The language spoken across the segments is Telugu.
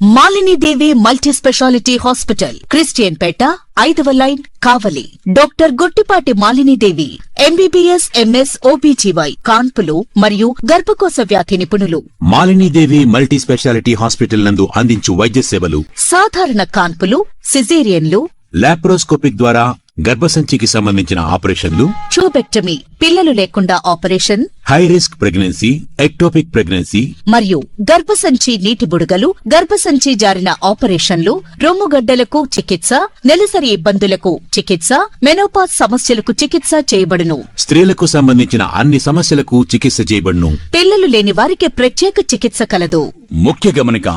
Malini Devi multi speciality hospital, Christian Peta, 5వ line, Kavali. Doctor Guttipati Malinidevi, MBBS, MS, OBGY, కాన్పులు మరియు గర్భకోశ వ్యాధి నిపుణులు. మాలినీదేవి మల్టీ స్పెషాలిటీ హాస్పిటల్ నందు అందించు వైద్య సేవలు: సాధారణ కాన్పులు, సిజేరియన్లు, లాప్రోస్కోపిక్ ద్వారా గర్భసంచికి సంబంధించిన ఆపరేషన్లు, ట్యూబెక్టమీ, పిల్లలు లేకుండా operation, high risk pregnancy, ectopic pregnancy మరియు గర్భసంచి నీటి బుడగలు, గర్భసంచి జారిన ఆపరేషన్లు, రొమ్ముగడ్డలకు చికిత్స, నెలసరి ఇబ్బందులకు చికిత్స, మెనోపాజ్ సమస్యలకు చికిత్స చేయబడును. స్త్రీలకు సంబంధించిన అన్ని సమస్యలకు చికిత్స చేయబడును. పిల్లలు లేని వారికి ప్రత్యేక చికిత్స కలదు. ముఖ్య గమనిక: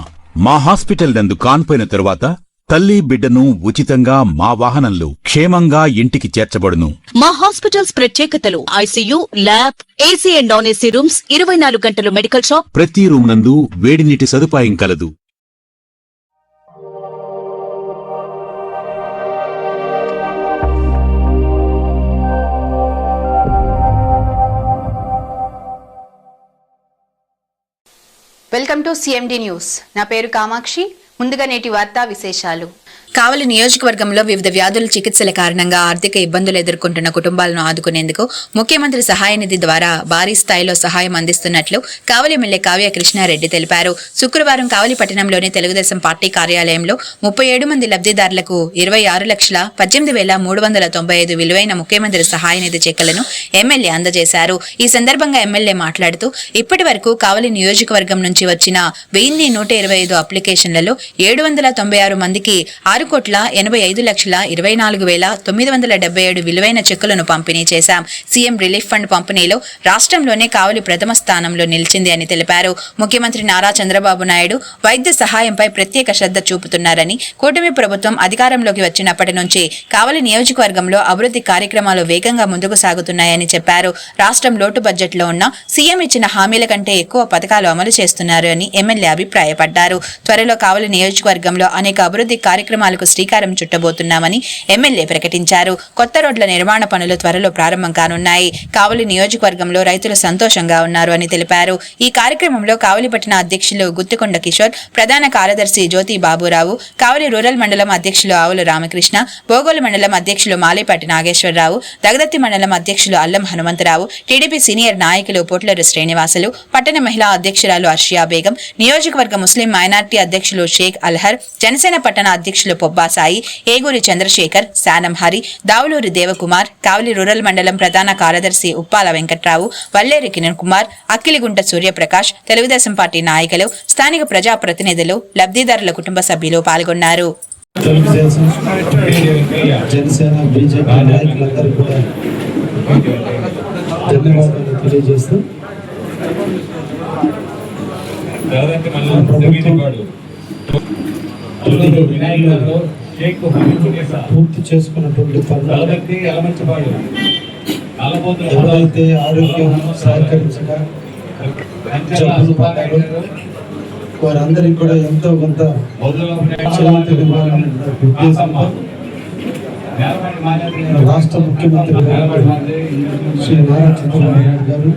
మా హాస్పిటల్ నందు కాన్పోయిన తరువాత తల్లి బిడ్డను ఉచితంగా మా వాహనంలో క్షేమంగా ఇంటికి చేర్చబడును. మా హాస్పిటల్స్ ప్రత్యేకతలు: ICU, lab, AC and non AC rooms, 24 గంటలు మెడికల్ షాప్, ప్రతి రూమ్ నందు వేడి నీటి సదుపాయం కలదు. Welcome to CMD news. నా పేరు కామాక్షి. ముందుగా నేటి వార్తా విశేషాలు. కావలి నియోజకవర్గంలో వివిధ వ్యాధుల చికిత్సల కారణంగా ఆర్థిక ఇబ్బందులు ఎదుర్కొంటున్న కుటుంబాలను ఆదుకునేందుకు ముఖ్యమంత్రి సహాయ నిధి ద్వారా భారీ స్థాయిలో సహాయం అందిస్తున్నట్లు కావలి ఎమ్మెల్యే కావ్య కృష్ణారెడ్డి తెలిపారు. శుక్రవారం కావలి పట్టణంలోని తెలుగుదేశం పార్టీ కార్యాలయంలో 37 మంది లబ్ధిదారులకు 26,18,395 విలువైన ముఖ్యమంత్రి సహాయ నిధి చెక్కులను ఎమ్మెల్యే అందజేశారు. ఈ సందర్భంగా ఎమ్మెల్యే మాట్లాడుతూ ఇప్పటి వరకు కావలి నియోజకవర్గం నుంచి వచ్చిన 1125 అప్లికేషన్లలో 796 మందికి 6,85,24,977 విలువైన చెక్కులను పంపిణీ చేశాం. సీఎం రిలీఫ్ ఫండ్ పంపిణీలో రాష్ట్రంలోనే కావలి ప్రథమ స్థానంలో నిలిచింది అని తెలిపారు. ముఖ్యమంత్రి నారా చంద్రబాబు నాయుడు వైద్య సహాయంపై ప్రత్యేక శ్రద్ధ చూపుతున్నారని, కూటమి ప్రభుత్వం అధికారంలోకి వచ్చినప్పటి నుంచి కావలి నియోజకవర్గంలో అభివృద్ధి కార్యక్రమాలు వేగంగా ముందుకు సాగుతున్నాయని చెప్పారు. రాష్ట్రం లోటు బడ్జెట్లో ఉన్న సీఎం ఇచ్చిన హామీల కంటే ఎక్కువ పథకాలు అమలు చేస్తున్నారు అని ఎమ్మెల్యే అభిప్రాయపడ్డారు. త్వరలో కావలి నియోజకవర్గంలో అనేక అభివృద్ధి కార్యక్రమాలకు శ్రీకారం చుట్టబోతున్నామని ఎమ్మెల్యే ప్రకటించారు. కొత్త రోడ్ల నిర్మాణ పనులు త్వరలో ప్రారంభం కానున్నాయి. కావలి నియోజకవర్గంలో రైతులు సంతోషంగా ఉన్నారు అని తెలిపారు. ఈ కార్యక్రమంలో కావలి పట్టణ అధ్యక్షులు గుత్తికొండ కిషోర్, ప్రధాన కార్యదర్శి జ్యోతి బాబురావు, కావలి రూరల్ మండలం అధ్యక్షులు ఆవుల రామకృష్ణ, బోగోలు మండలం అధ్యక్షులు మాలేపాటి నాగేశ్వరరావు, దగదత్తి మండలం అధ్యక్షులు అల్లం హనుమంతరావు, టీడీపీ సీనియర్ నాయకులు పోట్లూరు శ్రీనివాసులు, పట్టణ మహిళా అధ్యక్షురాలు అర్షియా బేగం, నియోజకవర్గ ముస్లిం మైనార్టీ అధ్యక్షులు షేక్ అల్హర్, జనసేన పట్టణ అధ్యక్షులు పొబ్బాసాయి, ఏగూరి చంద్రశేఖర్, శానం హరి, దావులూరి దేవకుమార్, కావలి రూరల్ మండలం ప్రధాన కార్యదర్శి ఉప్పాల వెంకట్రావు, వల్లేరి కిరణ్ కుమార్, అక్కిలిగుంట సూర్యప్రకాష్, తెలుగుదేశం పార్టీ నాయకులు, స్థానిక ప్రజాప్రతినిధులు, లబ్ధిదారుల కుటుంబ సభ్యులు పాల్గొన్నారు. పూర్తి చేసుకున్నటువంటి ఎవరైతే ఆరోగ్యం సహకరించగా జబ్బులు పడ్డారో వారందరికీ కూడా ఎంతో కొంత ఉద్దేశంతో రాష్ట్ర ముఖ్యమంత్రి శ్రీ నారా చంద్రబాబు నాయుడు గారు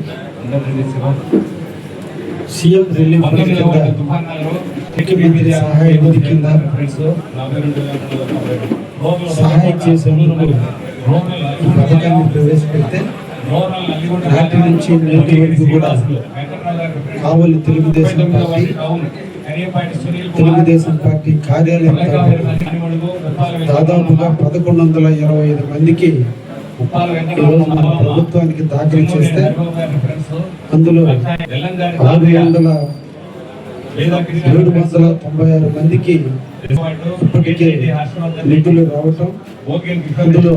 సీఎం రిలీఫ్ ఫండ్ కింద ముఖ్యమంత్రి సహాయ నిధి కింద సహాయం చేసేందుకు ఈ పథకాన్ని ప్రవేశపెడితే నాటి నుంచి నేటి వరకు కూడా కావలి తెలుగుదేశం పార్టీ కార్యాలయం దాదాపుగా 1125 మందికి ఈరోజు మన ప్రభుత్వానికి దాఖలు చేస్తే అందులో 796 మందికి ఇప్పటికే నిధులు రావటం, అందులో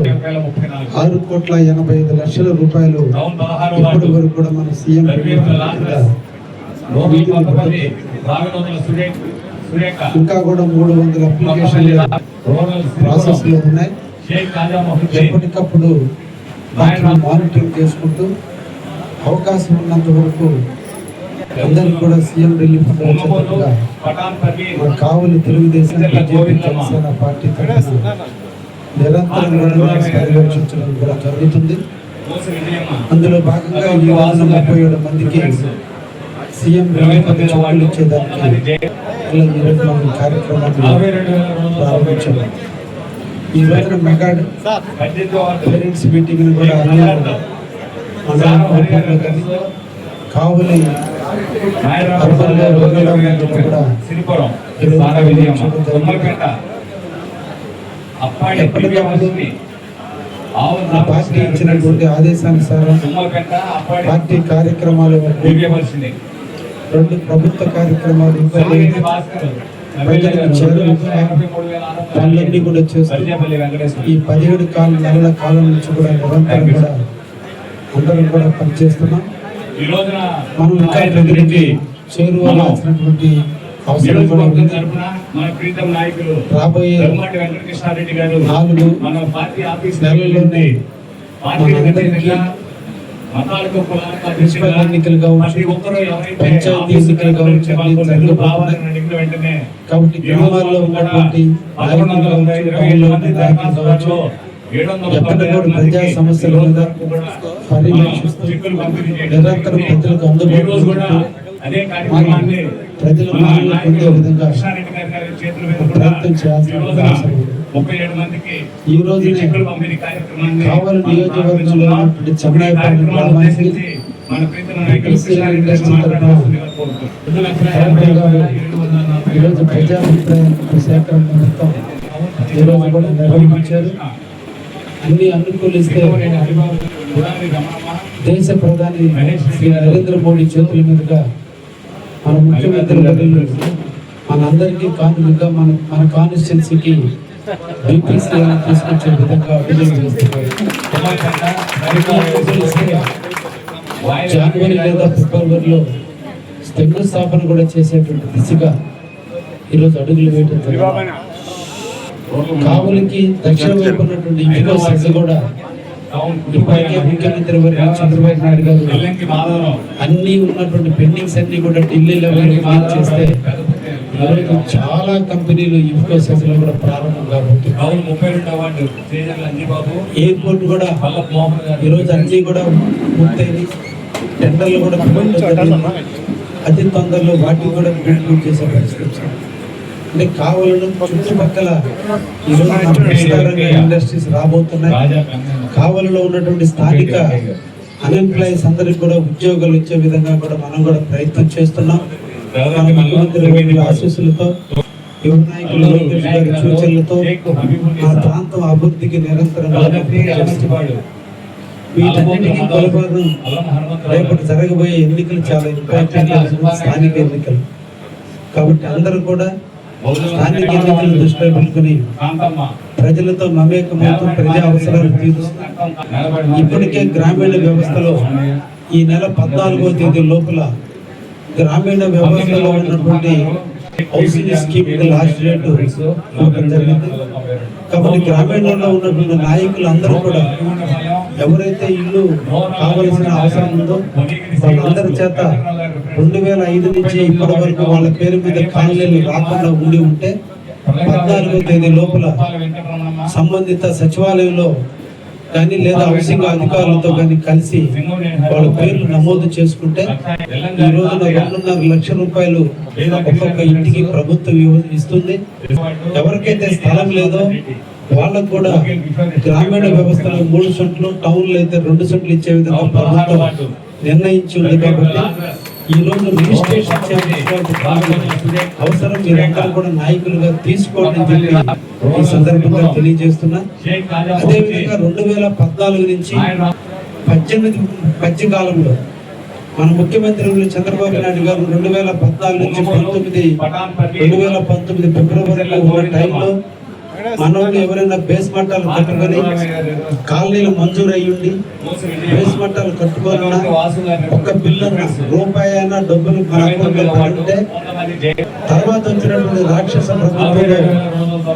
6,85,00,000 రూపాయలు ఇప్పటి వరకు కూడా మన సీఎం ఇంకా కూడా 300 అప్లికేషన్లు ప్రాసెస్ లో ఉన్నాయి. ఎప్పటికప్పుడు మానిటరింగ్ చేసుకుంటూ అవకాశం ఉన్నంత వరకు అందరికి కూడా సీఎం రిలీఫ్ వచ్చేటట్టుగా మన కావలి తెలుగుదేశం బీజేపీ జనసేన పార్టీ తరఫున నిరంతరం పర్యవేక్షించడం కూడా జరుగుతుంది. అందులో భాగంగా ఈ 37 మందికి సీఎం చెప్పులు ఇచ్చేదానికి ఇలా ఈరోజు మనం కార్యక్రమాన్ని ప్రారంభించాము. ఈ రోజున మెగా పేరెంట్స్ మీటింగ్ కూడా కావలి పార్టీ ఇచ్చినటువంటి ఆదేశానుసారం పార్టీ కార్యక్రమాలు రెండు ప్రభుత్వ కార్యక్రమాలు ప్రజలకు చేరువగా పనులన్నీ కూడా చేస్తూ ఈ 17 నెలల కాలం నుంచి కూడా నిరంతరం కూడా అందరం కూడా పనిచేస్తున్నాం. మనం ఇంకా ప్రజలకి చేరువలాల్సినటువంటి అవసరం కూడా ఉంది. రాబోయే 4 నెలల్లోనే మనందరికీ మున్సిపల్ ఎన్నికలు కావచ్చు, పంచాయతీ ఎన్నికలు కావచ్చు జరగబోతున్నాయి. కాబట్టి గ్రామాల్లో ఉన్నటువంటి నాయకులు కావచ్చు, టౌన్లో ఉన్న నాయకులు కావచ్చు, ఎక్కడ కూడా ప్రజా సమస్యల మీద పర్యవేక్షిస్తూ నిరంతరం ప్రజలకు అందుబాటులో ప్రజల మనల్ని పొందే విధంగా ప్రయత్నం చేయాల్సిన అవసరం ఉంది. ఈ రోజునే కావలి నియోజకవర్గంలో ఉన్నటువంటి చెన్నైపాలెం గ్రామానికి ఇండస్ట్రీ తరఫున ఈరోజు ప్రజాభిప్రాయ సేకరణ మొత్తం ఈరోజు కూడా నిర్వహించారు. అన్ని అనుకూలిస్తే దేశ ప్రధాని శ్రీ నరేంద్ర మోడీ చేతుల మీదుగా మన ముఖ్యమంత్రి వర్యులు మనందరికీ కానుకగా మన కాన్స్టిట్యున్సీకి బీపీసీ తీసుకొచ్చే విధంగా అభివృద్ధి చేస్తున్నారు. జనవరి లేదా ఫిబ్రవరిలో శంకుస్థాపన కూడా చేసేటువంటి దిశగా ఈరోజు అడుగులు వేయడం జరిగింది. కావలికి దక్షిణ వైపు ఉన్నటువంటి ఇంకో సెస్ కూడా ఇప్పటికే ముఖ్యమంత్రి వర్యులు చంద్రబాబు నాయుడు గారు అన్ని ఉన్నటువంటి పెండింగ్స్ అన్ని కూడా ఢిల్లీ లెవెల్ క్లియర్ చేస్తే ఈరోజు చాలా కంపెనీలు ఇన్ఫోసిస్ లో కూడా ప్రారంభం కాబట్టి ఎయిర్పోర్ట్ కూడా ఈరోజు అన్ని కూడా పూర్తయింది. టెండర్లు కూడా అతి తొందరలో వాటిని కూడా పూర్తి చేసే పరిస్థితి. అంటే కావలను చుట్టుపక్కల ఈరోజు ఇండస్ట్రీస్ రాబోతున్నాయి. కావలలో ఉన్నటువంటి స్థానిక అన్ఎంప్లాయీస్ అందరికి కూడా ఉద్యోగాలు ఇచ్చే విధంగా కూడా మనం కూడా ప్రయత్నం చేస్తున్నాం. మన ముఖ్యమంత్రి ఆశీస్సులతో యువ నాయకుల సూచనలతో మన ప్రాంతం అభివృద్ధికి నిరంతరంగా వీటన్నిటికీ కొలబడడం రేపటి జరగబోయే ఎన్నికలు చాలా ఇంపార్టెంట్ స్థానిక ఎన్నికలు కాబట్టి అందరూ కూడా స్థానిక ఎన్నికలను దృష్టిలో పెట్టుకుని ప్రజలతో మమేకమవుతూ ప్రజా అవసరాలు తీరుస్తూ ఇప్పటికే గ్రామీణ వ్యవస్థలో ఈ నెల 14వ తేదీ లోపల గ్రామీణ వ్యవస్థలో ఉన్నటువంటి హౌసింగ్ స్కీమ్ లాస్ట్ డేట్ ఇవ్వడం జరిగింది. కాబట్టి గ్రామీణంలో ఉన్నటువంటి నాయకులు అందరూ కూడా ఎవరైతే ఇల్లు కావలసిన అవసరం ఉందో వాళ్ళందరి చేత 2005 నుంచి ఇప్పటి వరకు వాళ్ళ పేరు మీద కాలనీలు రాకుండా ఉండి ఉంటే 14వ తేదీ లోపల సంబంధిత సచివాలయంలో కానీ లేదా హౌసింగ్ అధికారులతో కానీ కలిసి వాళ్ళ పేర్లు నమోదు చేసుకుంటే ఈ రోజున 2.5 లక్షల రూపాయలు ఒక్కొక్క ఇంటికి ప్రభుత్వం ఇస్తుంది. ఎవరికైతే స్థలం లేదో వాళ్ళకు కూడా గ్రామీణ వ్యవస్థలో 3 సెంట్లు, టౌన్లో అయితే 2 సెంట్లు ఇచ్చే విధంగా ప్రభుత్వం నిర్ణయించి ఉంది. కాబట్టి ఈ రోజు రిజిస్ట్రేషన్ అవసరం మీరందరూ కూడా నాయకులుగా తీసుకోండి అని చెప్పి ఈ సందర్భంగా తెలియజేస్తున్నా. అదేవిధంగా 2014 నుంచి 18 కాలంలో మన ముఖ్యమంత్రి చంద్రబాబు నాయుడు గారు 2014 నుంచి 2019 ఫిబ్రవరిలో ఉన్న టైంలో మనోళ్ళు ఎవరైనా బేస్ మట్టాలు కట్టుకొని కాలనీలు మంజూరు అయ్యుండి బేస్ మట్టాలు కట్టుకోవాలన్నా ఒక్క బిల్లు రూపాయి అయినా డబ్బులు మన అకౌంట్లో పడుంటే తర్వాత వచ్చినటువంటి రాక్షస ప్రభుత్వంలో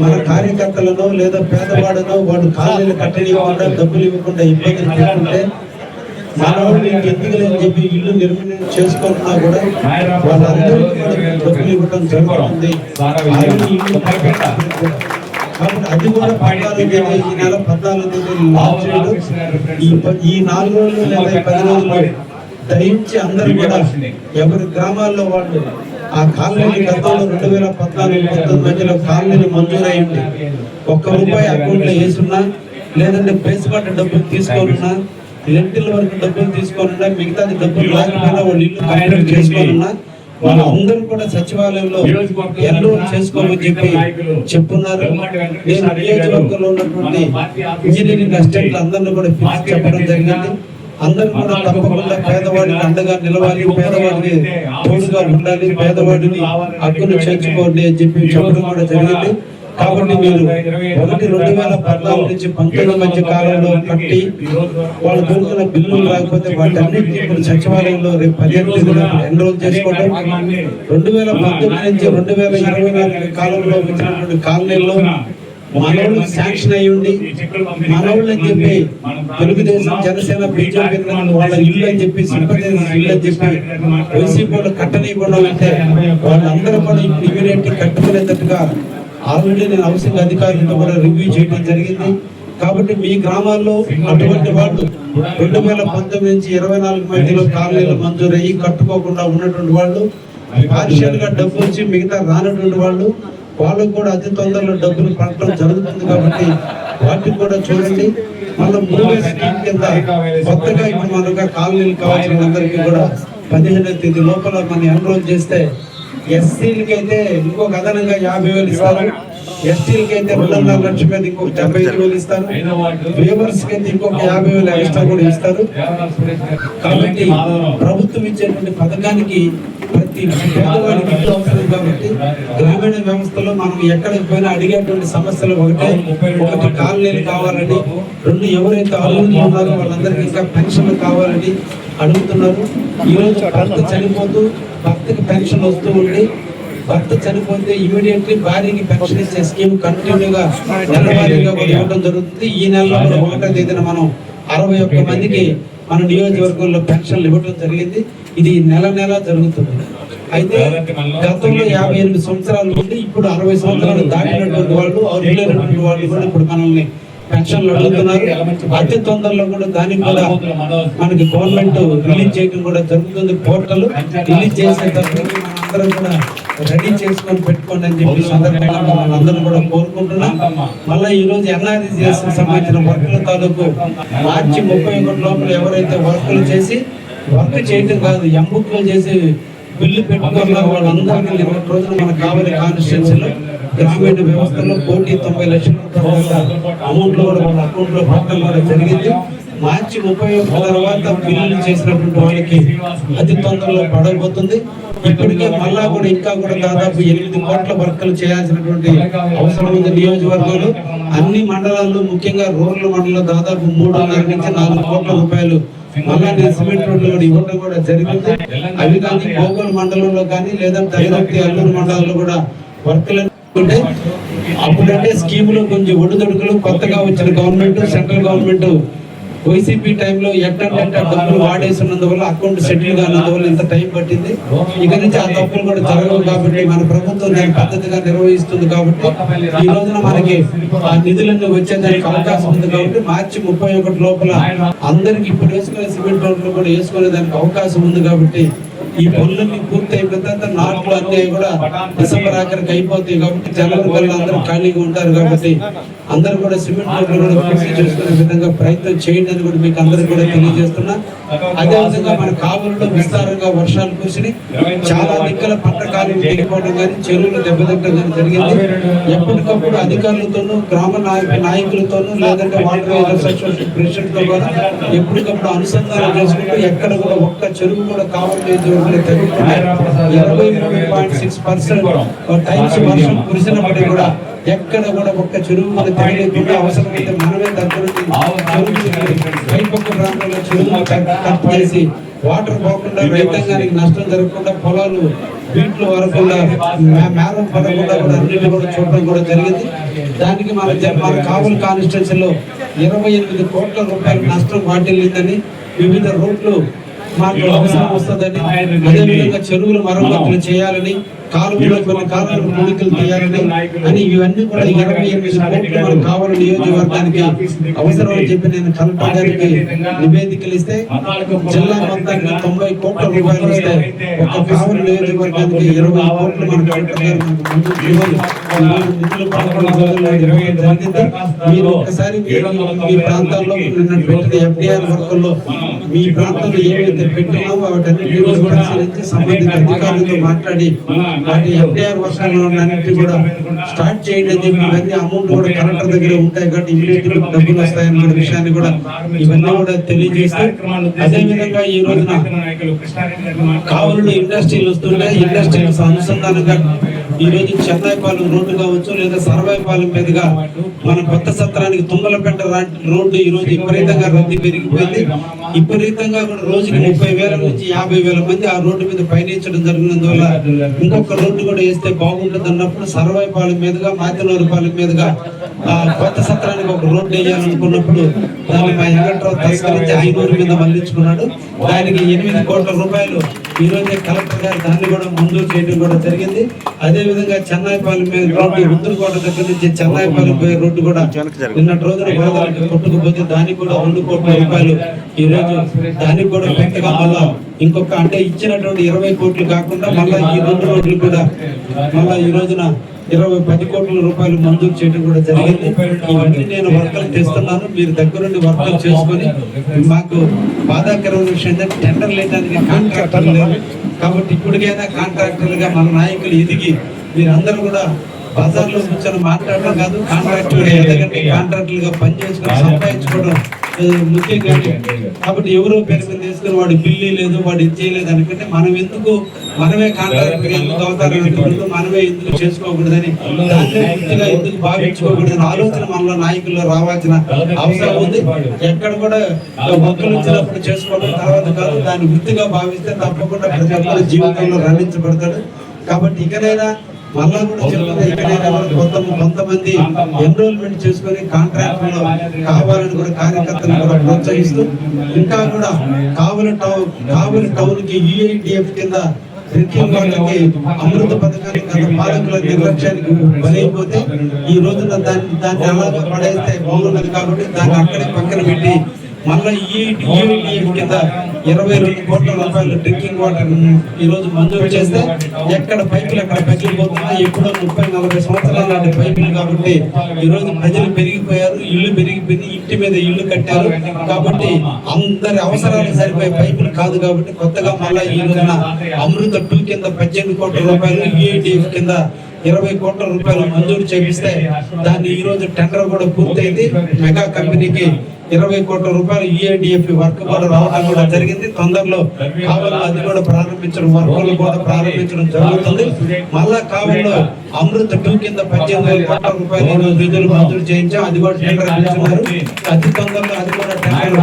మన కార్యకర్తలను లేదా పేదవాడనో వాడు కాలనీలు కట్టనివ్వకుండా డబ్బులు ఇవ్వకుండా ఇబ్బందులు పెట్టుకుంటే మనోళ్ళు ఇంకెందుకులేని చెప్పి ఇల్లు నిర్మాణం చేసుకుంటున్నా కూడా వాళ్ళందరికీ డబ్బులు ఇవ్వడం జరుగుతుంది. కాబట్టి అది కూడా 14వ తేదీ ఈ నెల 14వ తేదీ లాంచ్ చేయడం ఈ 4 రోజులు లేదా 10 రోజులు దయించి అందరూ కూడా ఎవరి గ్రామాల్లో వాళ్ళు ఆ కాలనీ గతంలో 2014-19 మధ్యలో కాలనీలు మంజూరయ్యింది. ₹1 అకౌంట్లో వేసున్నా, లేదంటే బేస్మెంట్ డబ్బులు తీసుకోనున్నా, లెంటిల్ వరకు డబ్బులు తీసుకోనున్నా, మిగతాది డబ్బులు లేకపోయినా వాళ్ళు ఇల్లు కంప్లీట్ చేసుకోనున్నా, వాళ్ళందరూ కూడా సచివాలయంలో ఎన్రోల్ చేసుకోమని చెప్పి చెప్పున్నారు. నేను నియోజకవర్గంలో ఉన్నటువంటి ఇంజనీరింగ్ అసిస్టెంట్లు అందరినీ కూడా పిలిచి చెప్పడం జరిగింది. అందరూ కూడా తప్పకుండా పేదవాడికి అండగా నిలవాలి, పేదవాడికి తోడుగా ఉండాలి, పేదవాడిని హక్కును చేర్చుకోండి అని చెప్పి చెప్పడం కూడా జరిగింది. కాబట్టి మీరు 2014 నుంచి 19 మధ్య కాలంలో కట్టి వాళ్ళు దొరికిన బిల్లులు రాకపోతే వాటన్నిటిని ఇప్పుడు సచివాలయంలో రేపు 15 ఎన్రోల్ చేసుకోవడం, 2019 నుంచి 2024 కాలంలో వచ్చినటువంటి కాలనీల్లో మనోళ్ళు శాంక్షన్ అయ్యి ఉండి మనోళ్ళు అని చెప్పి తెలుగుదేశం, జనసేన, బీజేపీ వాళ్ళ ఇల్లు అని చెప్పి సింపథైజర్స్ ఇల్లు అని చెప్పి వైసీపీ వాళ్ళు కట్టనీయకుండా ఉంటే వాళ్ళందరూ కూడా ఇప్పుడు ఇమీడియట్ కట్టుకునేటట్టుగా ఆల్రెడీ నేను హౌసింగ్ అధికారులతో కూడా రివ్యూ చేయడం జరిగింది. కాబట్టి మీ గ్రామాల్లో అటువంటి వాళ్ళు 2019 నుంచి 24 మధ్యలో కాలనీలు మంజూరయ్యి కట్టుకోకుండా ఉన్నటువంటి వాళ్ళు, పార్షియల్ గా డబ్బు వచ్చి మిగతా రానటువంటి వాళ్ళకు కూడా అతి తొందరలో డబ్బులు పడటం జరుగుతుంది. కాబట్టి వాటిని కూడా చూడండి. మళ్ళీ 3 స్కీమ్ కింద కొత్తగా ఇప్పుడు మనకు కాలనీలు కావాల్సిన అందరికీ కూడా 15వ తేదీ లోపల మనం ఎన్రోల్ చేస్తే ఎస్సీలకి అయితే ఇంకొక అదనంగా 50,000 ఇస్తారు, ఎస్టీలకి అయితే 2.5 లక్షల మీద ఇంకొక 75,000 ఇస్తారు, వేవర్స్ కి అయితే ఇంకొక 50,000 ఎక్స్ట్రా కూడా ఇస్తారు. కాబట్టి ప్రభుత్వం ఇచ్చేటువంటి పథకానికి ప్రతి పేదవాడికి ఇల్లు అవసరం. కాబట్టి గ్రామీణ వ్యవస్థలో మనం ఎక్కడికి పోయినా అడిగేటువంటి సమస్యలు ఒకటి కాలనీలు కావాలని, 2 ఎవరైతే అర్హులు ఉన్నారో వాళ్ళందరికీ ఇంకా పెన్షన్లు కావాలని అడుగుతున్నారు. ఈరోజు భర్త చనిపోతూ భర్తకి పెన్షన్ వస్తూ ఉండి, భర్త చనిపోతే ఇమీడియట్లీ భార్యకి పెన్షన్ ఇచ్చే స్కీమ్ కంటిన్యూగా నెలవారీగా ఇవ్వడం జరుగుతుంది. ఈ నెలలో 1వ తేదీన మనం 61 మందికి మన నియోజకవర్గంలో పెన్షన్లు ఇవ్వడం జరిగింది. ఇది నెల జరుగుతుంది. అయితే గతంలో 58 సంవత్సరాల నుండి ఇప్పుడు 60 సంవత్సరాలు దాటినటువంటి వాళ్ళు, అర్హులైనటువంటి వాళ్ళు కూడా ఇప్పుడు మనల్ని పెన్షన్లు అడుగుతున్నారు. అతి తొందరలో కూడా దానికి కూడా మనకి గవర్నమెంట్ రిలీజ్ చేయడం కూడా జరుగుతుంది. పోర్టల్ రిలీజ్ చేసేటప్పుడు మనందరం కూడా రెడీ చేసుకొని పెట్టుకోండి అని చెప్పి సందర్భంగా మనందరం కూడా కోరుకుంటున్నాం. మళ్ళీ ఈ రోజు NREGS సంబంధించిన వర్కుల తాలూకు మార్చి 31 లోపల ఎవరైతే వర్కులు చేసి వర్క్ చేయటం కాదు, ఎంబుక్లు చేసి బిల్లు పెట్టుకున్నారు వాళ్ళందరికీ 2 రోజులు మన కావలి కాన్స్టిట్యున్సీలో గ్రామీణ వ్యవస్థలో 1,90 లక్షల అమౌంట్ లో కూడా వాళ్ళ అకౌంట్ లో పట్టడం కూడా జరిగింది. మార్చి 31 తర్వాత బిల్లులు చేసినటువంటి వాళ్ళకి అతి తొందరలో పడబోతుంది. ఇప్పటికే మళ్ళా కూడా ఇంకా కూడా దాదాపు 8 కోట్ల వర్కులు చేయాల్సినటువంటి అవసరం ఉంది నియోజకవర్గంలో. అన్ని మండలాల్లో ముఖ్యంగా రూరల్ మండలంలో దాదాపు 3.5 నుంచి 4 కోట్ల రూపాయలు మళ్ళా నేను సిమెంట్ రోడ్లు కూడా ఇవ్వడం కూడా జరిగింది. అవి కానీ గోగుల్ మండలంలో కానీ లేదంటే దైరక్తి అల్లూరు మండలంలో కూడా వర్కులు ఉంటే అప్పుడంటే స్కీములు కొంచెం ఒడిదొడుకులు కొత్తగా వచ్చిన గవర్నమెంట్, సెంట్రల్ గవర్నమెంట్ వైసీపీ టైంలో ఎట్టంటే డబ్బులు వాడేసినందువల్ల అకౌంట్ సెటిల్ కానందువల్ల ఇంత టైం పట్టింది. ఇక నుంచి ఆ తప్పులు కూడా జరగవు. కాబట్టి మన ప్రభుత్వం దాని పద్ధతిగా నిర్వహిస్తుంది. కాబట్టి ఈ రోజున మనకి ఆ నిధులన్నీ వచ్చేదానికి అవకాశం ఉంది. కాబట్టి మార్చి 31 లోపల అందరికి ఇప్పుడు వేసుకునే సిమెంట్ రోడ్లు కూడా వేసుకునే దానికి అవకాశం ఉంది. కాబట్టి ఈ పనులన్నీ పూర్తి అయిపోయిన తర్వాత నాట్లు అన్నీ కూడా డిసెంబర్ ఆఖరికి అయిపోతాయి. కాబట్టి జనవరి కల్లా అందరూ ఖాళీగా ఉంటారు. కాబట్టి అందరూ కూడా సిమెంట్ రోడ్లు కూడా పూర్తి చేసుకునే విధంగా ప్రయత్నం చేయండి అని కూడా మీకు అందరూ కూడా తెలియజేస్తున్నా. అదేవిధంగా మన కావులలో విస్తారంగా వర్షాలు కురిసి చాలా దిక్కుల పంట కాలం వెళ్ళిపోవడం కానీ చెరువులు దెబ్బతింటడం కానీ జరిగింది. ఎప్పటికప్పుడు అధికారులతోనూ గ్రామ నాయకులతోనూ లేదంటే వాటర్ అసోసియేషన్ ప్రెసిడెంట్ తో కూడా ఎప్పటికప్పుడు అనుసంధానం చేసుకుంటూ ఎక్కడ కూడా ఒక్క చెరువు కూడా కావాలి 23.6% టైమ్స్ వర్షం కురిసినప్పటికీ కూడా ఎక్కడ కూడా ఒక్క చెరువు కూడా తెలియకుండా అవసరమైతే మనమే దగ్గరుండి పైపక్క ప్రాంతంలో చెరువులు కట్ చేసి వాటర్ పోకుండా రైతాంగానికి నష్టం జరగకుండా పొలాలు వీటిలో వరకుండా మేరం పడకుండా కూడా అన్నింటినీ కూడా చూడడం కూడా జరిగింది. దానికి మన కావలి కాన్స్టిట్యున్సీలో 28 కోట్ల రూపాయల నష్టం వాటిల్లిందని వివిధ రోడ్లు మాకు అవసరం వస్తుందని, అదేవిధంగా చెరువులు మరమ్మతులు చేయాలని, కాలువలో కొన్ని కాలువలు పూడికలు తీయాలని అని ఇవన్నీ కూడా 28 కోట్లు మన కావలి నియోజకవర్గానికి అవసరం అని చెప్పి నేను కలెక్టర్ గారికి నివేదికలు ఇస్తే జిల్లా మొత్తానికి 90 కోట్ల రూపాయలు ఇస్తే ఒక కావలి నియోజకవర్గానికి 20 కోట్లు మన కలెక్టర్ గారు మీరు ఒకసారి మీ ప్రాంతాల్లో నిన్న పెట్టిన FDR వర్కుల్లో మీ ప్రాంతంలో ఏవైతే పెట్టినామో వాటన్నిటి పరిశీలించి సంబంధిత అధికారులతో మాట్లాడి వాటి FDR వర్షాల్లో అన్నింటి కూడా స్టార్ట్ చేయండి అని చెప్పి ఇవన్నీ అమౌంట్ కూడా కలెక్టర్ దగ్గర ఉంటాయి కాబట్టి ఇమీడియట్ గా డబ్బులు వస్తాయన్న విషయాన్ని కూడా ఇవన్నీ కూడా తెలియజేస్తూ అదే విధంగా ఈ రోజున కావలిలో ఇండస్ట్రీలు వస్తుంటే ఇండస్ట్రీలకు అనుసంధానంగా ఈ రోజు చెన్నైపాలెం రోడ్డు కావచ్చు లేదా సర్వాయిపాలెం మీదుగా మన కొత్త సత్రానికి తుంగలపేట రోడ్డు ఈ రోజు విపరీతంగా రద్దీ పెరిగిపోయింది. విపరీతంగా కూడా రోజుకి 30,000 నుంచి 50,000 మంది ఆ రోడ్డు మీద పయనించడం జరిగినందువల్ల ఇంకొక రోడ్డు కూడా వేస్తే బాగుంటుంది అన్నప్పుడు సర్వాయిపాలెం మీదుగా మాతినూరుపాలెం మీదుగా కొత్త సత్రానికి ఒక రోడ్డు వేయాలనుకున్నప్పుడు దాన్ని మా వెంకట్రావు తస్కరించి 500 మీద మళ్లించుకున్నాడు. దానికి 8 కోట్ల రూపాయలు ఈ రోజే కలెక్టర్ గారు దాన్ని కూడా మంజూరు చేయడం కూడా జరిగింది. అదే విధంగా చెన్నైపాలెం మీద రోడ్డు ఉత్తరకోట దగ్గర నుంచి చెన్నైపాలెం పోయే రోడ్డు కూడా నిన్నటి రోజున గోదావరికి కొట్టుకుపోతే దానికి కూడా 2 కోట్ల రూపాయలు ఈ రోజు దానికి కూడా పెద్దగా మళ్ళా ఇంకొక అంటే ఇచ్చినటువంటి 20 కోట్లు కాకుండా మళ్ళా ఈ 2 రోడ్లు కూడా మళ్ళా ఈ రోజున 10 కోట్ల రూపాయలు మంజూరు చేయడం కూడా జరిగింది. ఇవన్నీ నేను వర్కలు తెస్తున్నాను, మీరు దగ్గరుండి వర్కలు చేసుకొని మాకు బాధాకరమైన విషయం టెండర్ లేడానికి కాంట్రాక్టర్లు లేరు కాబట్టి ఇప్పటికైనా కాంట్రాక్టర్లుగా మన నాయకులు ఎదిగి మీరందరూ కూడా బజార్లో కూర్చొని మాట్లాడడం కాదు, కాంట్రాక్టర్లుగా ఎదగండి, కాంట్రాక్టర్లుగా పనిచేసుకొని సంపాదించుకోవడం ముఖ్యంగా. కాబట్టి ఎవరో పేరు మీద తీసుకుని వాడు బిల్లు లేదు వాడు ఇది చేయలేదు అనుకుంటే మనం ఎందుకు మనమే కాంట్రాక్టర్ ఎందుకు అవుతారని మనమే ఎందుకు చేసుకోకూడదని దాన్ని పూర్తిగా ఎందుకు భావించుకోకూడదని ఆలోచన మనలో నాయకుల్లో రావాల్సిన అవసరం ఉంది. ఎక్కడ కూడా మొక్కలు ఇచ్చినప్పుడు చేసుకోవడం తర్వాత కాదు, దాన్ని వృత్తిగా భావిస్తే తప్పకుండా ప్రతి ఒక్కరి జీవితంలో రణించబడతాడు. కాబట్టి ఇకనైనా మళ్ళా కూడా చెప్తున్నా ఇకనైనా కొంతమంది ఎన్రోల్మెంట్ చేసుకుని కాంట్రాక్ట్ లో కావాలని కూడా కార్యకర్తలు కూడా ప్రోత్సహిస్తూ ఇంకా కూడా కావలి టౌన్ కి UIDF కింద డ్రింకింగ్ వాటర్కి అమృత పథకానికి గత పాలకుల నిర్లక్ష్యానికి బలైపోతే ఈ రోజున దాన్ని అలాగే పడేస్తే బాగున్నది కాబట్టి దాన్ని అక్కడే పక్కన పెట్టి మళ్ళా UIDF కింద 22 కోట్ల రూపాయలు డ్రింకింగ్ వాటర్ ఈ రోజు మంజూరు చేస్తే ఎక్కడ పైపులు ఎక్కడ పగిలిపోతున్నాయి, ఎప్పుడో 30-40 సంవత్సరాల నాటి పైపులు కాబట్టి ఈ రోజు ప్రజలు పెరిగిపోయారు, ఇల్లు పెరిగిపోయింది, ఇంటి మీద ఇల్లు కట్టారు కాబట్టి అందరి అవసరాలు సరిపోయే పైపులు కాదు కాబట్టి కొత్తగా మళ్ళా ఈ రోజున అమృత 2 కింద 18 కోట్ల రూపాయలు UIDF కింద 20 కోట్ల రూపాయలు మంజూరు చేపిస్తే దాన్ని ఈ రోజు టెండర్ కూడా పూర్తయింది. మెగా కంపెనీకి 20 కోట్ల రూపాయలు UIDF వర్క్ కూడా రావడం కూడా జరిగింది. తొందరలో కావలిలో అది కూడా ప్రారంభించడం వర్కులు కూడా ప్రారంభించడం జరుగుతుంది. మళ్ళా కావలిలో అమృత 2 కింద 18 కోట్ల రూపాయలు నిధులు మంజూరు చేయించాం, అది కూడా టెండర్ పిలుచున్నారు. అతి తొందరలో అది కూడా టెండర్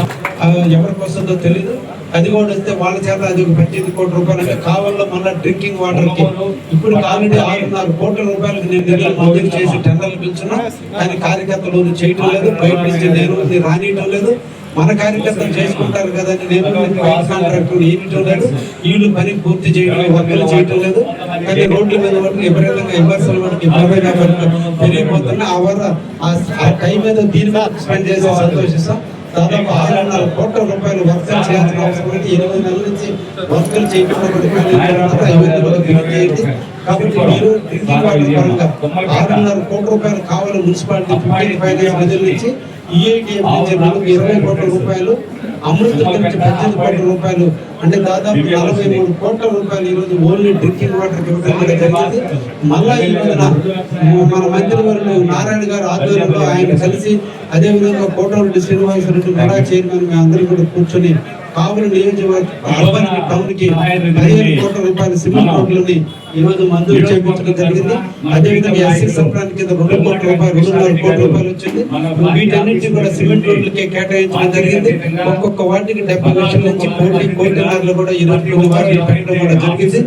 ఎవరికి వస్తుందో తెలీదు, అది కూడా వస్తే వాళ్ళ చేత అది 18 కోట్ల రూపాయలు అంటే కావలిలో మళ్ళీ డ్రింకింగ్ వాటర్ కి ఇప్పుడు ఆల్రెడీ 6.5 కోట్ల రూపాయలకు నేను నిధులు మంజూరు చేసి టెండర్లు పిలుచున్నా, కానీ కార్యకర్తలు చేయటం లేదు, బయట నుంచి నేను రానియటం లేదు. మన కార్యకర్తలు చేసుకుంటారు కదా అని నేను కాంట్రాక్టర్ ఏమిటం లేదు, వీళ్ళు పని పూర్తి చేయడం వర్కులు చేయటం లేదు. కానీ రోడ్ల మీద వరకు విపరీతంగా విమర్శలు వరకు పెరిగిపోతున్నా ఆ టైం మీద దీని మీద స్పెండ్ చేసి సంతోషిస్తాం. దాదాపు 6.5 కోట్ల రూపాయలు వర్కులు చేయాల్సిన అవసరం ఉంది. 8 నెలల నుంచి వర్కులు చేయకుండా కాబట్టి మీరు డ్రింకింగ్ వాటర్ పరంగా 6.5 కోట్ల రూపాయలు కావాలి మున్సిపాలిటీ 15 ఫైనాన్స్ నిధుల నుంచి UIDF నుంచి 20 కోట్ల రూపాయలు అమృత నుంచి 18 కోట్ల రూపాయలు అంటే దాదాపు 43 కోట్ల రూపాయలు ఈ రోజు ఓన్లీ డ్రింకింగ్ వాటర్ ఇవ్వడం జరిగింది. మళ్ళా ఈ రోజున మన మంత్రివర్యులు నారాయణ గారు ఆధ్వర్యంలో ఆయన కలిసి అదేవిధంగా కోటరెడ్డి శ్రీనివాసరెడ్డి మెగా చైర్మన్ మేము అందరూ కూడా కూర్చొని కావలి నియోజకవర్గ అర్బన్ టౌన్ కి 15 కోట్ల రూపాయల సిమెంట్ రోడ్లని ఈ రోజు మంజూరు చేయించడం జరిగింది. అదేవిధంగా SC సప్లాన్ కింద 2 కోట్ల రూపాయలు 2.5 కోట్ల రూపాయలు వచ్చింది. వీటన్నింటి కూడా సిమెంట్ రోడ్లకే కేటాయించడం జరిగింది. ఒక్కొక్క వాటికి 70 లక్షల నుంచి 1 కోటిన్నరలు కూడా ఈ రోజు వాటిని పెట్టడం కూడా జరిగింది.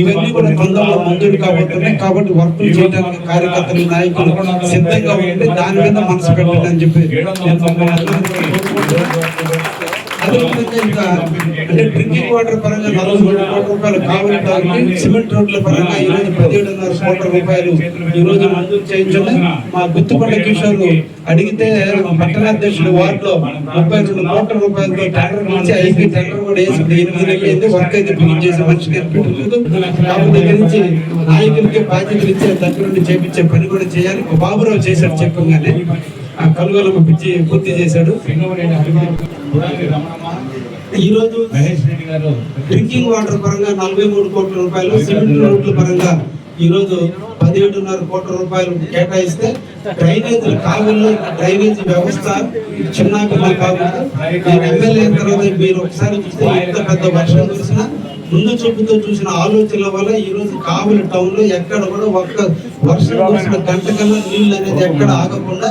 ఇవన్నీ కూడా తొందరలో మంజూరు కాబోతున్నాయి కాబట్టి వర్కులు చేయడానికి కార్యకర్తలు నాయకులు సిద్ధంగా ఉండి దాని మీద మనసు పెట్టండి అని చెప్పి అదేవిధంగా ఇంకా అంటే డ్రింకింగ్ వాటర్ పరంగా 43 కోట్ల రూపాయలు కావాలి కాబట్టి సిమెంట్ రోడ్ల పరంగా ఈ రోజు 17.5 కోట్ల రూపాయలు ఈ రోజు మంజూరు చేయించడం. మా గుత్తుకొండ కిషోర్ అడిగితే పట్టణాధ్యక్షుడు వార్డులో 32 కోట్ల రూపాయలతో టెండర్ ఇచ్చి ఐపీ టెండర్ కూడా వేసి 8 నెలలు వర్క్ అయితే ఫినిష్ చేసే మనిషి కనిపించలేదు. కాబట్టి దగ్గర నుంచి నాయకులకి బాధ్యతలు ఇచ్చే దగ్గర నుండి చేపించే పని కూడా చేయాలి. బాబురావు చేశాడు చెప్పంగానే ఆ కలుగొలమ పిచ్చి పూర్తి చేశాడు. ఈ రోజు డ్రింకింగ్ వాటర్ పరంగా 43 కోట్ల రూపాయలు, సిమెంట్ రోడ్ల పరంగా ఈ రోజు 17.5 కోట్ల రూపాయలు కేటాయిస్తే డ్రైనేజీలు కావుల్లో డ్రైనేజీ వ్యవస్థ చిన్నగా కాకుండా నేను ఎమ్మెల్యే అయిన తర్వాత మీరు ఒకసారి చూస్తే ఎంత పెద్ద వర్షం కురిసినా ముందు చూపుతో చూసిన ఆలోచనల వల్ల ఈ రోజు కావలి టౌన్ లో ఎక్కడ కూడా ఒక్క వర్షం కురిసిన గంట కన్నా నీళ్ళు అనేది ఎక్కడ ఆగకుండా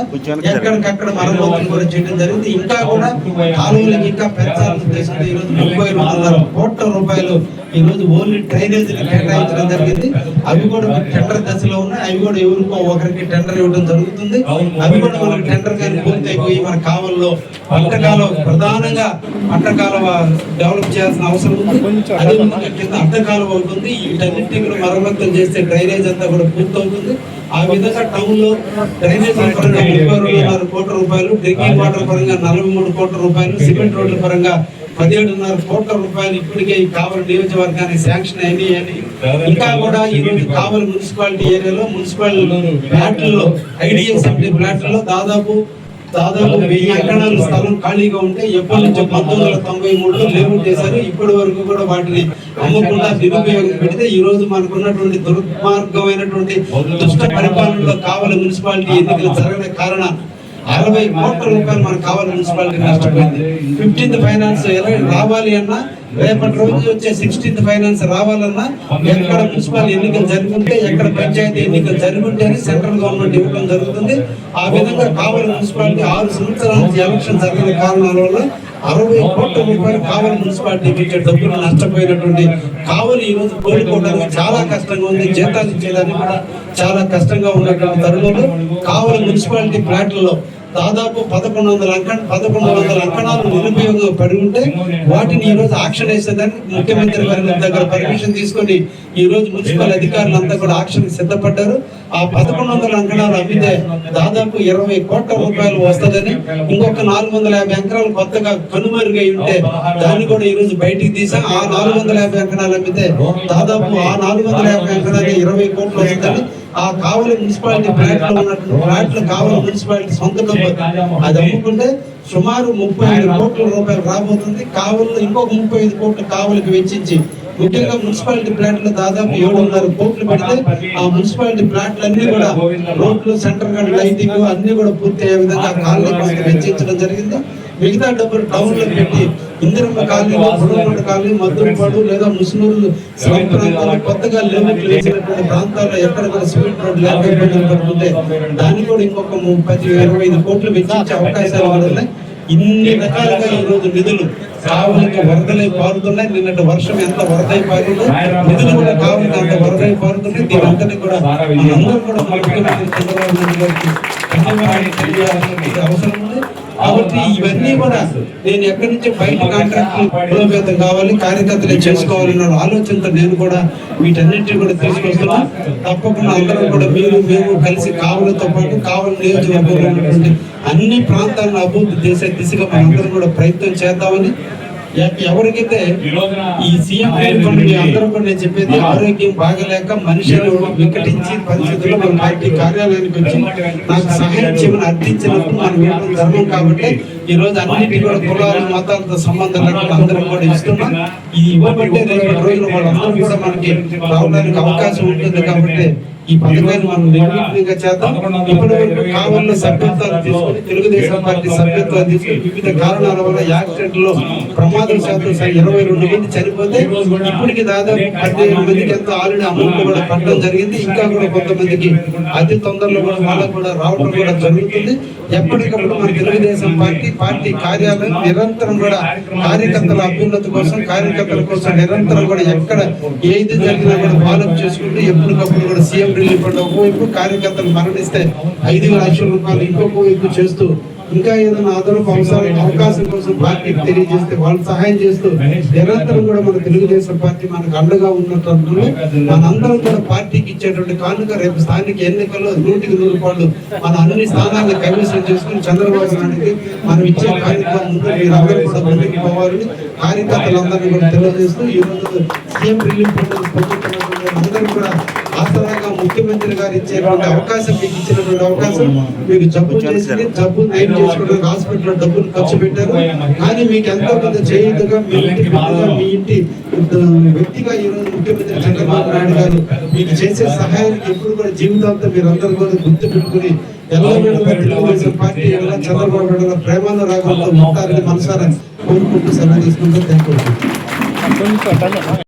ఎక్కడికక్కడ మరమ్మతులు కూడా చేయడం జరిగింది. ఇంకా కూడా కాలువలకి ఇంకా పెంచాల్సిన ఉద్దేశంతో ఈ రోజు 32.5 కోట్ల రూపాయలు ఈ రోజు ఓన్లీ డ్రైనేజీలు కేటాయించడం జరిగింది. అవి కూడా టెండర్ దశలో ఉన్నాయి. అవి కూడా ఎవరికో ఒకరికి టెండర్ ఇవ్వడం జరుగుతుంది. అవి కూడా మనకి టెండర్ కానీ పూర్తి అయిపోయి మన కావల్లో పంటకాలం ప్రధానంగా పంటకాలం డెవలప్ చేయాల్సిన అవసరం ఉంది. అదే కింద అడ్డకాలం అవుతుంది. వీటన్నింటినీ కూడా మరమ్మతులు చేస్తే డ్రైనేజ్ అంతా కూడా పూర్తవుతుంది. ఆ విధంగా టౌన్ లో డ్రైనేజ్ పరంగా 32.5 కోట్ల రూపాయలు, డ్రింకింగ్ వాటర్ పరంగా 43 కోట్ల రూపాయలు, సిమెంట్ రోడ్ల పరంగా 17.5 కోట్ల రూపాయలు ఇప్పటికే ఈ కావలి నియోజకవర్గానికి శాంక్షన్ అయినాయని, ఇంకా కూడా ఈ రోజు కావలి మున్సిపాలిటీ ఏరియాలో మున్సిపల్ ఫ్లాట్లలో ఐడిఎస్ఎంటీ ఫ్లాట్లలో దాదాపు 1000 ఎకరాల స్థలం ఖాళీగా ఉంటే ఎప్పటి నుంచో 1993లో లేఅవుట్ చేశారు. ఇప్పటి వరకు కూడా వాటిని అమ్మకుండా నిరుపయోగం పెడితే ఈ రోజు మనకున్నటువంటి దుర్మార్గమైనటువంటి దుష్ట పరిపాలనలో కావలి మున్సిపాలిటీ ఎన్నికలు జరగని కారణం 60 కోట్ల రూపాయలు మనకు కావాలి. మున్సిపాలిటీ నష్టపోయింది. 15th ఫైనాన్స్ ఎలా రావాలి అన్నా, రేపటి రోజు వచ్చే 16th ఫైనాన్స్ రావాలన్నా ఎక్కడ మున్సిపల్ ఎన్నికలు జరుగుతుంటే, ఎక్కడ పంచాయతీ ఎన్నికలు జరుగుతుంటేనే సెంట్రల్ గవర్నమెంట్ ఇవ్వడం జరుగుతుంది. ఆ విధంగా కావలి మున్సిపాలిటీ 6 సంవత్సరాల నుంచి ఎలక్షన్ జరిగిన కారణాల వల్ల 60 కోట్ల రూపాయలు కావలి మున్సిపాలిటీకి ఇచ్చే డబ్బులు నష్టపోయినటువంటి కావలి ఈ రోజు కోలుకోవడానికి చాలా కష్టంగా ఉంది. జీతాలు ఇచ్చేదానికి కూడా చాలా కష్టంగా ఉన్నటువంటి తరుణంలో కావలి మున్సిపాలిటీ ఫ్లాట్లలో దాదాపు 1100 అంకణాలు నిరుపయోగంగా పడి ఉంటే వాటిని ఈ రోజు ఆక్షన్ వేసేదానికి ముఖ్యమంత్రి గారి దగ్గర పర్మిషన్ తీసుకొని ఈ రోజు మున్సిపల్ అధికారులంతా కూడా ఆక్షన్ సిద్ధపడ్డారు. ఆ 1100 అంకణాలు అమ్మితే దాదాపు 20 కోట్ల రూపాయలు వస్తుందని, ఇంకొక 450 అంకణాలు కొత్తగా కనుమరుగై ఉంటే దాన్ని కూడా ఈ రోజు బయటికి తీసాం. ఆ 450 అంకణాలు అమ్మితే దాదాపు ఆ 450 అంకణాలు 20 కోట్లు వస్తుందని ఆ కావలి మున్సిపాలిటీ ఫ్లాట్లు ఉన్నటువంటి ఫ్లాట్లు కావలి మున్సిపాలిటీ సొంత డబ్బు అది అమ్ముకుంటే సుమారు 35 కోట్ల రూపాయలు రాబోతుంది. కావలిలో ఇంకొక 35 కోట్లు కావలికి వెచ్చించి ముఖ్యంగా మున్సిపాలిటీ ప్లాట్లు దాదాపు 7.5 కోట్లు పెడితే ఆ మున్సిపాలిటీ ప్లాట్లు అన్ని కూడా రోడ్లు, సెంటర్ గార్డ్, లైటింగ్ అన్ని కూడా పూర్తి అయ్యే విధంగా కాలనీ వెచ్చించడం జరిగింది. మిగతా డబ్బులు టౌన్ లో పెట్టి ఇందిరమ్మ కాలనీలో, బుడగొండ కాలనీ, మద్దూరుపాడు లేదా ముస్నూరు ప్రాంతాల్లో కొత్తగా లేఅవుట్లు వేసినటువంటి ప్రాంతాల్లో ఎక్కడ కూడా సిమెంట్ రోడ్డు లేక ఇబ్బందులు పడుతుంటే దాన్ని కూడా ఇంకొక 30-25 కోట్లు వెచ్చించే అవకాశాలు ఉన్నాయి. ఇన్ని రకాలుగా ఈ రోజు నిధులు కావలికి వరదలై పారుతున్నాయి. నిన్నటి వర్షం ఎంత వరదై పారుతుందో నిధులు కూడా కావలికి అంత వరదై పారుతున్నాయి. దీనంతని కూడా అందరూ కూడా ముఖ్యమంత్రి చంద్రబాబు నాయుడు గారికి ధన్యవాదాలు అవసరం ఉంది. కాబట్టి ఇవన్నీ కూడా నేను ఎక్కడి నుంచి బయట కాంట్రాక్టులు బలోపేతం కావాలి, కార్యకర్తలు చేసుకోవాలన్న ఆలోచనతో నేను కూడా వీటన్నింటినీ కూడా తీసుకొస్తున్నా. తప్పకుండా అందరూ కూడా మేము కలిసి కావలితో పాటు కావలి నియోజకవర్గంలో ఉన్నటువంటి అన్ని ప్రాంతాలను అభివృద్ధి చేసే దిశగా మనందరం కూడా ప్రయత్నం చేద్దామని, ఎవరికైతే ఈ సీఎం అందరూ కూడా నేను చెప్పేది ఆరోగ్యం బాగలేక మనుషులు వికటించి పరిస్థితుల్లో మన పార్టీ కార్యాలయానికి వచ్చి నాకు సహాయం చేయమని అర్థించినప్పుడు మనం ఇవ్వడం ధర్మం. కాబట్టి ఈ రోజు అన్నింటి కూడా కులాలు, మతాలతో సంబంధం లేకుండా అందరం కూడా ఇస్తున్నాం. ఇది ఇవ్వబట్టే రేపు రోజున వాళ్ళందరూ కూడా మనకి రావడానికి అవకాశం ఉంటుంది. కాబట్టి ఈ పథకాన్ని మనం నిర్విఘ్నంగా చేద్దాం. ఇప్పటి వరకు కావలిలో సభ్యత్వాలు తీసుకుని, తెలుగుదేశం పార్టీ సభ్యత్వాలు తీసుకుని వివిధ కారణాల వల్ల యాక్సిడెంట్ లో ప్రమాదం శాతం 22 మంది చనిపోతే ఇప్పటికి దాదాపు 15 మందికి ఎంతో ఆల్రెడీ అమౌంట్ కూడా పట్టడం జరిగింది. ఇంకా కూడా కొంతమందికి అతి తొందరలో కూడా వాళ్ళకు కూడా రావడం కూడా జరుగుతుంది. ఎప్పటికప్పుడు మన తెలుగుదేశం పార్టీ కార్యాలయం నిరంతరం కూడా కార్యకర్తల అభ్యున్నతి కోసం, కార్యకర్తల కోసం నిరంతరం కూడా ఎక్కడ ఏది జరిగినా కూడా ఫాలోఅప్ చేసుకుంటూ ఎప్పటికప్పుడు కూడా సీఎం రిలీఫ్ ఫండ్ ఒకవైపు, కార్యకర్తలు మరణిస్తే 5 లక్షల రూపాయలు ఇంకొక వైపు చేస్తూ ఇంకా ఏదైనా అదనపు అవకాశం కోసం పార్టీకి తెలియజేస్తే వాళ్ళు సహాయం చేస్తూ నిరంతరం కూడా మన తెలుగుదేశం పార్టీ మనకు అండగా ఉన్నట్టు అనుకుని మనందరం కూడా పార్టీకి ఇచ్చేటువంటి కానుక రేపు స్థానిక ఎన్నికల్లో 100% మన అన్ని స్థానాలను కైవసం చేసుకుని చంద్రబాబు నాయుడికి మనం ఇచ్చే కార్యక్రమం ముందు మీరందరూ కూడా ముందుకు పోవాలని కార్యకర్తలందరినీ కూడా తెలియజేస్తూ ఈ రోజు సీఎం రిలీఫ్ ఫండ్ పొందుతున్నటువంటి అందరూ కూడా ఆసరాగా ముఖ్యమంత్రి గారు ఇచ్చేటువంటి అవకాశం, మీకు ఇచ్చినటువంటి అవకాశం, మీకు జబ్బు చేసి జబ్బు నయం చేసుకోవడానికి హాస్పిటల్లో డబ్బులు ఖర్చు పెట్టారు. కానీ మీకు ఎంతో కొంత చేయుతగా మీ ఇంటి బిడ్డగా, మీ ఇంటి వ్యక్తిగా ఈ రోజు ముఖ్యమంత్రి చంద్రబాబు నాయుడు గారు మీకు చేసే సహాయానికి ఎప్పుడు కూడా జీవితాంతం మీరు అందరూ కూడా గుర్తు పెట్టుకుని ఎల్లవేళలా తెలుగుదేశం పార్టీ చంద్రబాబు నాయుడు ప్రేమానురాగంతో ఉంటారని మనసారా కోరుకుంటూ సెలవు తీసుకుంటూ థ్యాంక్ యూ.